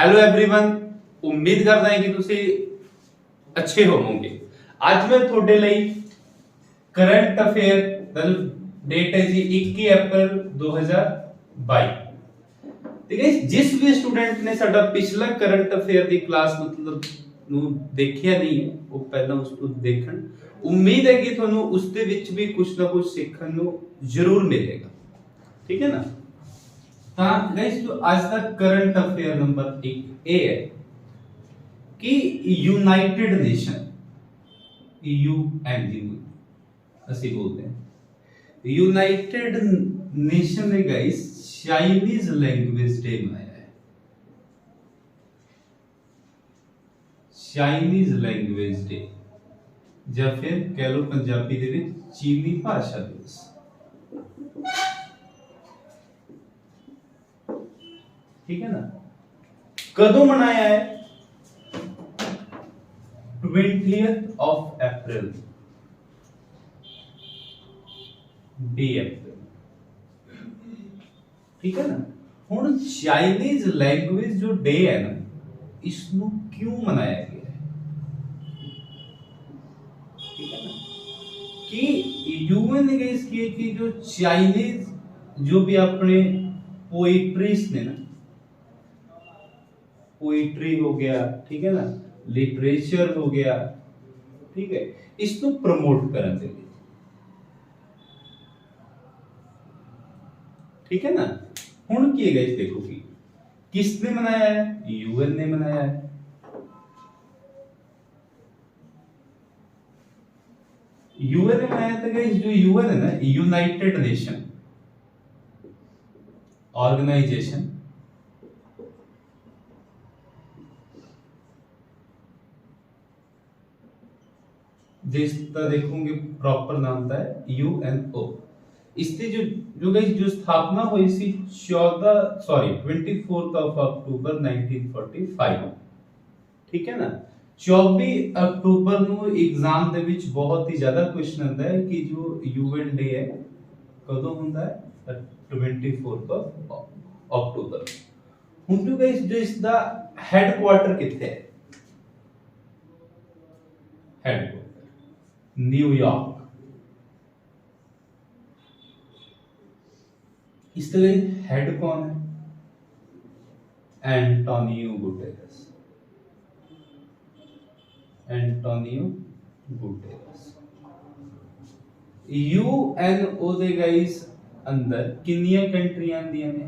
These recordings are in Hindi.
हेलो एवरीवन, उम्मीद करदा है कि तुसी अच्छे होवोगे। आज मैं ਤੁਹਾਡੇ ਲਈ करंट अफेयर डेट है जी 21 अप्रैल 2022। ठीक है, जिस भी स्टूडेंट ने साडा पिछला करंट अफेयर दी क्लास मतलब ਨੂੰ ਦੇਖਿਆ ਨਹੀਂ ਹੈ ਉਹ ਪਹਿਲਾਂ ਉਸ ਨੂੰ ਦੇਖਣ। ਉਮੀਦ ਹੈ ਕਿ ਤੁਹਾਨੂੰ ਉਸ ਦੇ ਵਿੱਚ ਵੀ ਕੁਝ ਨਾ ਕੁਝ ਸਿੱਖਣ ਨੂੰ ਜ਼ਰੂਰ ਮਿਲੇਗਾ। ਠੀਕ ਹੈ ਨਾ। ਤਾਂ ਗਾਇਸ ਜੋ ਅੱਜ ਦਾ करंट अफेयर नंबर 1 ਇਹ ਹੈ कि यूनाइटेड नेशन यूएन ਅਸੀਂ बोलते हैं यूनाइटेड नेशन ने गाइस चाइनीज लैंग्वेज डे मनाया है। चाइनीज लैंग्वेज डे ਜਾਂ ਫਿਰ ਕਹਿ ਲਓ ਪੰਜਾਬੀ ਦੇ ਵਿੱਚ ਚੀਨੀ ਭਾਸ਼ਾ ਦਿਵਸ। ठीक है ना। कदों मनाया है? 20th of April, D अप्रैल। ठीक है ना। हुण चाइनीज लैंग्वेज जो डे है ना, इसनु क्यों मनाया गया है? ठीक है ना कि यूएन ने इसकी कि जो चाइनीज जो भी अपने पोइट्रीज ने ना, पोइट्री हो गया, ठीक है ना, लिटरेचर हो गया, ठीक है, इसको प्रमोट करने के लिए। ठीक है ना। हुण की गई देखो कि किसने मनाया है? यूएन ने मनाया है। यूएन ने मनाया था गाइस। जो यूएन है ना, यूनाइटेड नेशन ऑर्गेनाइजेशन, जिसका देखोगे प्रॉपर नाम था यूएनओ। इसकी जो जो गाइस जो स्थापना हुई सी 24 अक्टूबर 1945। ठीक है ना। 24 अक्टूबर ਨੂੰ एग्जाम ਦੇ ਵਿੱਚ ਬਹੁਤ ਹੀ ਜ਼ਿਆਦਾ ਕੁਐਸਚਨ ਹੁੰਦਾ ਹੈ ਕਿ ਜੋ यूएन डे है ਕਦੋਂ ਹੁੰਦਾ ਹੈ? 24 अक्टूबर। ਹੁਣ ਜੋ गाइस जो इसका हेडक्वार्टर किथे है? Headquarter New York. इसका हेड कौन है? Antonio Guterres. Antonio Guterres. UNO दे गाइस अंदर कितनी कंट्रियां आंदियां ने?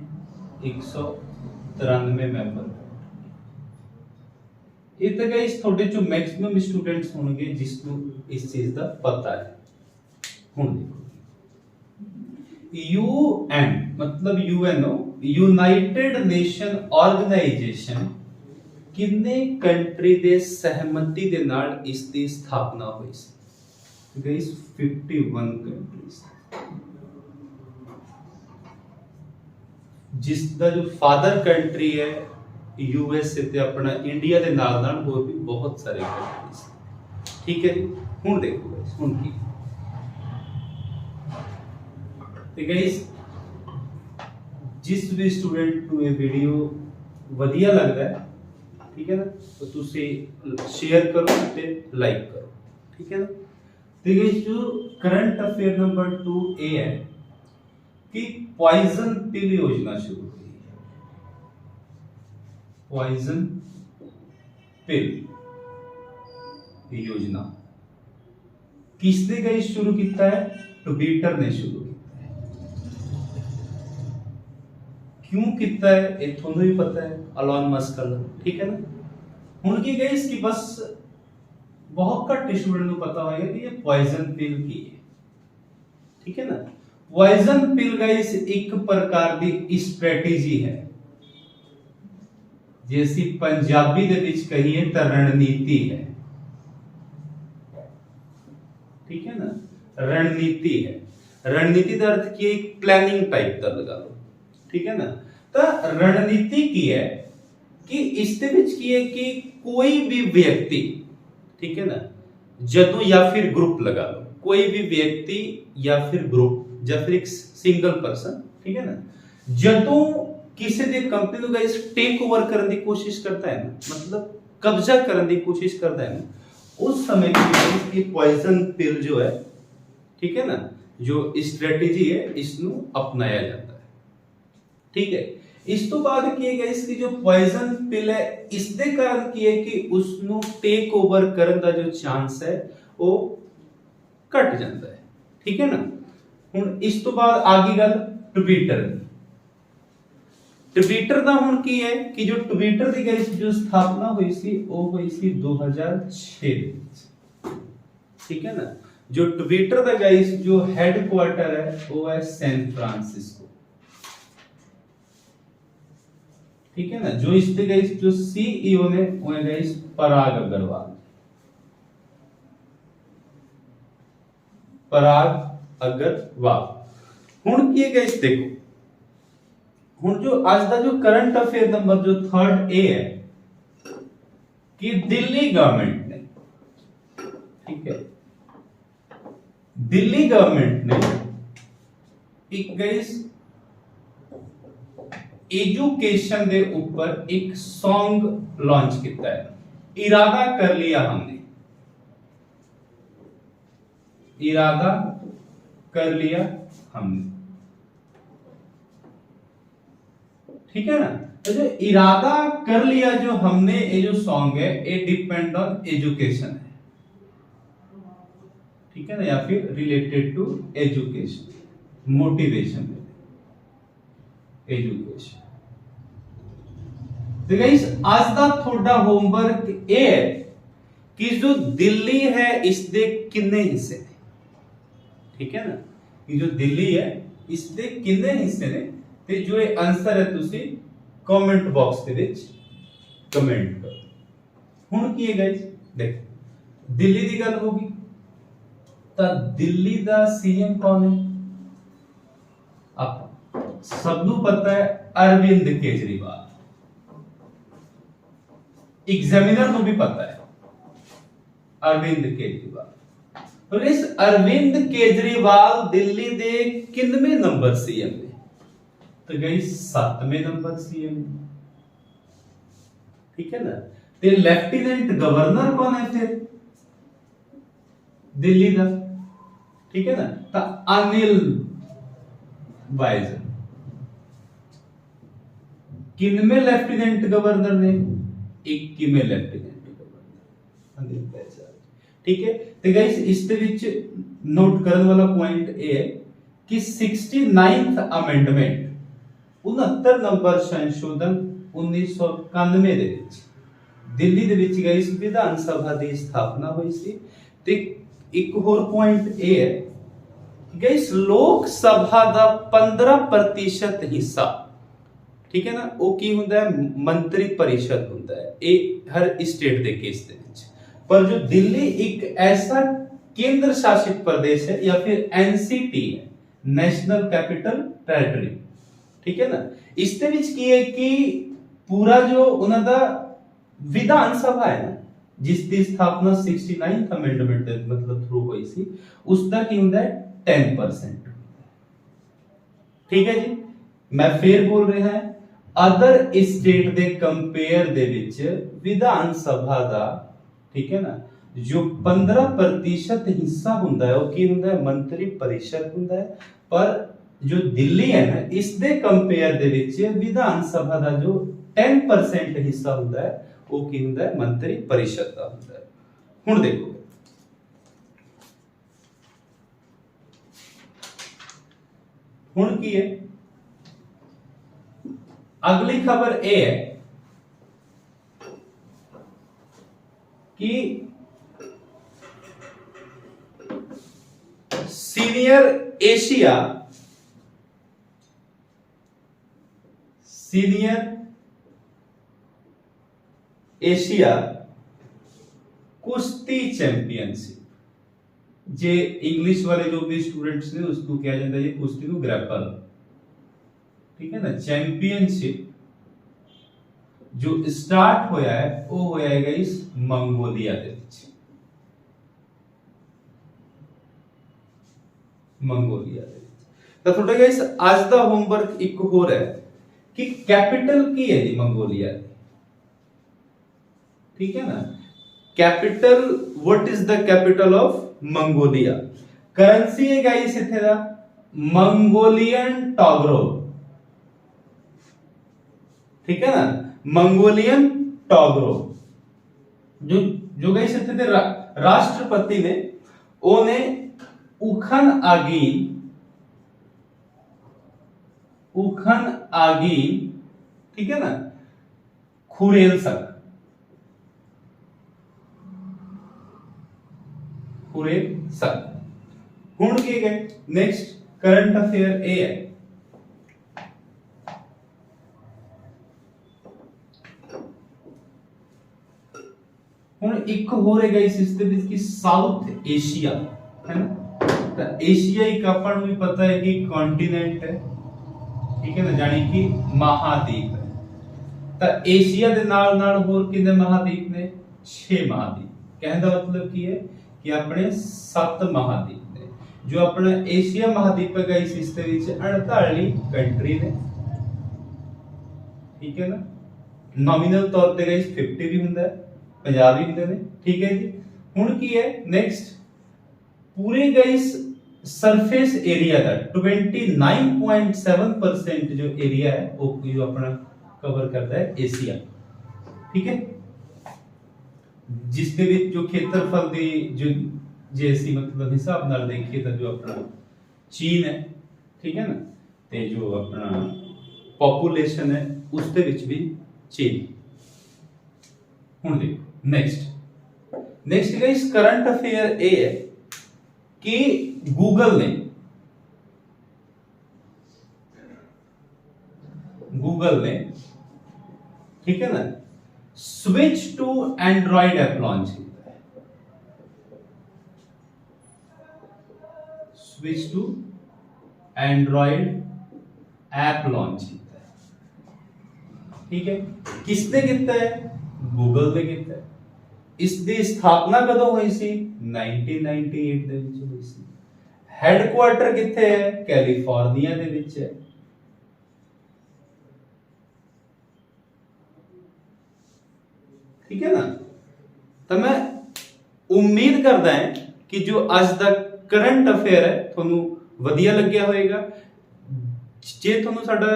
193 मेंबर। ये तो गाइस थोड़े जो मैक्सिमम स्टूडेंट्स होंगे जिसको इस चीज का पता है। हुन देखो यूएन मतलब यूएनओ यूनाइटेड नेशन ऑर्गेनाइजेशन कितने कंट्री दे सहमति दे नाल इसकी स्थापना हुई सी? Guys 51 countries. जिसका जो फादर कंट्री है यूएसए ते अपना इंडिया दे नाल नाल होर भी बहुत सारे कंट्रीज। ठीक है। हुन देखो गाइस हुन की ते गाइस जिस भी स्टूडेंट को ये वीडियो वधिया लगदा है, ठीक है ना, तो तुसी शेयर करो ते लाइक करो। ठीक है ना। तो गाइस जो करंट अफेयर नंबर 2 ए है कि पॉइजन पिल योजना शुरू हुई। पॉइजन पिल योजना किसने गाइस शुरू किया है? ट्विटर ने शुरू किया है। क्यों किया है ये थोड़ा भी पता है, एलन मस्क का। ठीक है ना। उनकी गाइस की बस बहुत घट स्टूडेंट को पता होगा कि ये पॉइजन पिल की है। ठीक है ना। पॉइजन पिल गाइस एक प्रकार की स्ट्रेटेजी है, जैसी पंजाबी दे विच कहिए तो रणनीति है। ठीक है ना। रणनीति है। रणनीति का अर्थ की एक प्लानिंग टाइप का लगा लो। ठीक है ना। तो रणनीति की है कि इसके विच की है कि कोई भी व्यक्ति, ठीक है ना, जदों या फिर ग्रुप लगा लो, कोई भी व्यक्ति या फिर ग्रुप या फिर एक सिंगल पर्सन, ठीक है ना, जदों ਕਿਸੇ ਦੀ ਕੰਪਨੀ ਨੂੰ ਗਾਇਸ ਟੇਕ ਓਵਰ ਕਰਨ ਦੀ ਕੋਸ਼ਿਸ਼ ਕਰता है ना, मतलब कब्जा ਕਰਨ ਦੀ कोशिश करता है ना, उस समय की पॉइजन पिल जो है, ठीक है ना, जो स्ट्रेटेजी है इसਨੂੰ अपनाया जाता है। ठीक है, इस तो बाद की है इसकी जो पॉइजन पिल है इसके कारण की है कि उसਨੂੰ टेक ओवर ਕਰਨ ਦਾ जो चांस है वो ਘਟ ਜਾਂਦਾ है। ठीक है ना, ਹੁਣ ਇਸ ਤੋਂ ਬਾਅਦ ਆ ਗਈ ਗੱਲ ਟਵਿੱਟਰ ਦੀ। ਟਵਿੱਟਰ ਦਾ ਹੁਣ ਕੀ ਹੈ ਕਿ ਜੋ ਟਵਿੱਟਰ ਦੀ ਗਾਇਸ ਜੋ ਸਥਾਪਨਾ ਹੋਈ ਸੀ ਉਹ ਹੋਈ ਸੀ 2006 ਦੇ ਵਿੱਚ। ਠੀਕ ਹੈ ਨਾ, ਜੋ ਟਵਿੱਟਰ ਦਾ ਗਾਇਸ ਜੋ ਹੈਡਕੁਆਰਟਰ ਹੈ ਉਹ ਹੈ ਸैन फ्रांसिस्को। ठीक है ना, जो इसके गाइस जो सीईओ ने वो है गाइस पराग अग्रवाल। पराग अग्रवाल। हुन की गाइस देखो, हुन जो आज का जो करंट अफेयर नंबर जो 3rd ए है कि दिल्ली गवर्नमेंट ने, ठीक है, दिल्ली गवर्नमेंट ने एक गाइस एजुकेशन के ऊपर एक सॉन्ग लॉन्च किया है, इरादा कर लिया हमने, इरादा कर लिया हमने। ठीक है ना, तो जो इरादा कर लिया जो हमने ये जो सॉन्ग है ये डिपेंड ऑन एजुकेशन है। ठीक है ना, या फिर related to education, motivation education. तो गाइस आज का थोड़ा होमवर्क ये है कि जो दिल्ली है इसके कितने हिस्से ने। ठीक है ना, कि जो दिल्ली है इसके कितने हिस्से ने, ते जो ये आंसर है तुसी कमेंट बॉक्स के विच कमेंट करो। हुन की है गाइस देखो, दिल्ली की गल होगी तो दिल्ली दा सीएम कौन है? आप सबनू पता है अरविंद केजरीवाल। एग्जामिनर को भी पता है अरविंद केजरीवाल। तो इस अरविंद केजरीवाल दिल्ली दे कितने नंबर सीएम ने? तो गाइस 7वें नंबर सीएम। ठीक है ना, ते लेफ्टिनेंट गवर्नर कौन है फिर दिल्ली का? ठीक है ना, तो अनिल बाइजल। किनमें लेफ्टिनेंट गवर्नर ने? 21वें लेफ्टिनेंट गवर्नर अनिल बाइजल। ठीक है, तो गाइस इसके विच नोट करने वाला पॉइंट ये है कि 69th अमेंडमेंट 69 नंबर संशोधन 1991 ਦੇ ਵਿੱਚ ਦਿੱਲੀ ਦੇ ਵਿੱਚ ਗਾਇਸ ਵਿਧਾਨ ਸਭਾ ਦੀ ਸਥਾਪਨਾ ਹੋਈ ਸੀ। ਤੇ ਇੱਕ ਹੋਰ ਪੁਆਇੰਟ ਇਹ ਹੈ ਕਿ ਗਾਇਸ ਲੋਕ ਸਭਾ ਦਾ 15% ਹਿੱਸਾ, ਠੀਕ ਹੈ ਨਾ, ਉਹ ਕੀ ਹੁੰਦਾ ਹੈ? ਮੰਤਰੀ परिषद ਹੁੰਦਾ ਹੈ। ਇਹ ਹਰ स्टेट ਦੇ केस ਦੇ ਵਿੱਚ। पर जो दिल्ली एक ऐसा केंद्र शासित प्रदेश है या फिर एनसीटी है, नेशनल कैपिटल टेरिटरी। ठीक है ना, इसके विच की है कि पूरा जो उनका विधान सभा है ना जिसकी स्थापना 69th अमेंडमेंट मतलब थ्रू हुई सी, उसका की ਹੁੰਦਾ है 10%। ठीक है जी, मैं फिर बोल रहा है अदर स्टेट दे कंपेयर दे विच विधान सभा दा, ठीक है ना, जो 15% हिस्सा ਹੁੰਦਾ है वो की ਹੁੰਦਾ है? मंत्री परिषद ਹੁੰਦਾ है। पर जो दिल्ली है ना इसके कंपेयर दे विच विधान सभा दा जो 10% हिस्सा ਹੁੰਦਾ है वो की ਹੁੰਦਾ है? मंत्री परिषद दा ਹੁੰਦਾ है। हुण देखो हुण की है, अगली खबर ए है कि सीनियर एशिया कुश्ती चैंपियनशिप, जे इंग्लिश वाले जो भी स्टूडेंट्स ने उसको क्या जाता है कुश्ती को ग्रैपल। ठीक है ना, चैंपियनशिप जो स्टार्ट होया है वो होया है गाइस मंगोलिया दे विच। मंगोलिया दे विच। तो थोड़ा गाइस आज दा होमवर्क एक होर है कि कैपिटल की है जी मंगोलिया की, ठीक है ना। Capital, what is the capital of Mongolia. Currency है गाइस इथे दा मंगोलियन टॉगरो, ठीक है ना, मंगोलियन टॉगरो। जो जो गाइस इथे दे राष्ट्रपति ने ओने उखन आगीन, ठीक है ना, खुरेलसक हुण की गए। नेक्स्ट करंट अफेयर ए है, ਹੁਣ ਇੱਕ ਹੋਰ ਹੈ ਗਾਇਸ ਇਸ ਦੇ ਵਿੱਚ ਕਿ ਸਾਊਥ ਏਸ਼ੀਆ ਹੈ ਨਾ। ਤਾਂ ਏਸ਼ੀਆ ਇੱਕ ਆਪਾਂ ਨੂੰ ਵੀ ਪਤਾ ਹੈ ਕਿ ਕੰਟੀਨੈਂਟ ਹੈ, ਠੀਕ ਹੈ ਨਾ, ਜਾਨੀ ਕਿ ਮਹਾਦੀਪ ਹੈ। ਤਾਂ ਏਸ਼ੀਆ ਦੇ ਨਾਲ ਨਾਲ ਹੋਰ ਕਿੰਨੇ ਮਹਾਦੀਪ ਨੇ? 6 ਮਹਾਦੀਪ। ਕਹਿਣ ਦਾ ਮਤਲਬ ਕੀ ਹੈ ਕਿ ਆਪਣੇ 7 ਮਹਾਦੀਪ ਨੇ। ਜੋ ਆਪਣਾ ਏਸ਼ੀਆ ਮਹਾਦੀਪ ਹੈ ਗਾਇਸ ਇਸ ਦੇ ਵਿੱਚ 48 ਕੰਟਰੀ ਨੇ, ਠੀਕ ਹੈ ਨਾ। ਨੋਮੀਨਲ ਤੌਰ ਤੇ ਗਾਇਸ 50 ਵੀ ਹੁੰਦਾ ਹੈ, 50 भी होंगे ने, ठीक है जी। हुण की है नेक्स्ट, पूरे गाइस सरफेस एरिया दा 29.7% जो एरिया है वो जो अपना कवर करता है एशिया, ठीक है। जिस दे विच जो क्षेत्रफल दी जो जे ਅਸੀਂ मतलब हिसाब नाल देखिए तो जो अपना चीन है, ठीक है ना, ते जो अपना पॉपुलेशन है उस दे विच भी चीन। हुण देखो नेक्स्ट गाइस करंट अफेयर ए है कि गूगल ने, ठीक है ना, switch to Android app launch किया है। Switch to Android app launch किया है, ठीक है। किसने किया है? गूगल ने किया। इस दी स्थापना कदों हुई सी? 1998 ਦੇ ਵਿੱਚ ਹੋਈ ਸੀ। ਹੈੱਡਕੁਆਰਟਰ ਕਿੱਥੇ ਹੈ? ਕੈਲੀਫੋਰਨੀਆ ਦੇ ਵਿੱਚ ਹੈ, ठीक है ना। तो मैं उम्मीद करदा है कि जो आज ਦਾ करंट अफेयर है ਤੁਹਾਨੂੰ ਵਧੀਆ ਲੱਗਿਆ ਹੋਵੇਗਾ। ਜੇ ਤੁਹਾਨੂੰ ਸਾਡਾ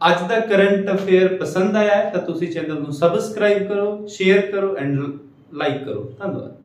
ਅੱਜ ਦਾ करंट अफेयर पसंद आया है तो ਤੁਸੀਂ ਚੈਨਲ ਨੂੰ ਸਬਸਕ੍ਰਾਈਬ करो, शेयर करो एंड लाइक करो। धन्यवाद।